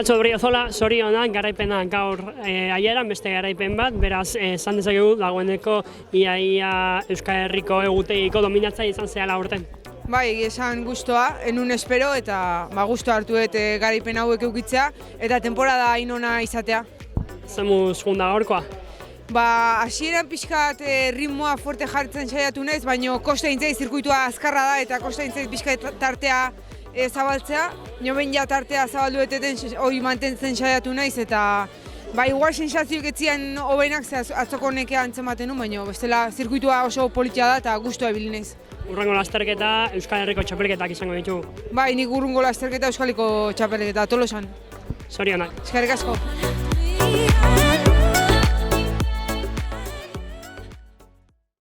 Nacho Briozola, zorionak garaipena gaur aieran, beste garaipen bat, beraz, esan dezakegu dagoeneko ia Euskal Herriko egutegiko dominatzaile izan zela aurten. Bai, esan gustoa, enun espero eta gusto hartu dut garaipen hauek eukitzea eta temporada hain ona izatea. Zemuz junda gaurkoa? Hasieran pixkat ritmoa fuerte jartzen saiatu naiz, baina kosta intzai zirkuitua azkarra da eta kosta intzai pixkat tartea zabaltzea. Noben ja tartea zabaldu eteten hori mantentzen saiatu naiz eta igual sensazioek etzian hobenak atzoko nekea antzematen nu, baina bestela zirkuitua oso politia da eta gustoa ibili naiz. Urrengo lasterketa Euskal Herriko txapelketak izango ditugu. Nik urrengo lasterketa Euskaliko txapelketa, Tolosan. Zorionak. Eskerrik asko.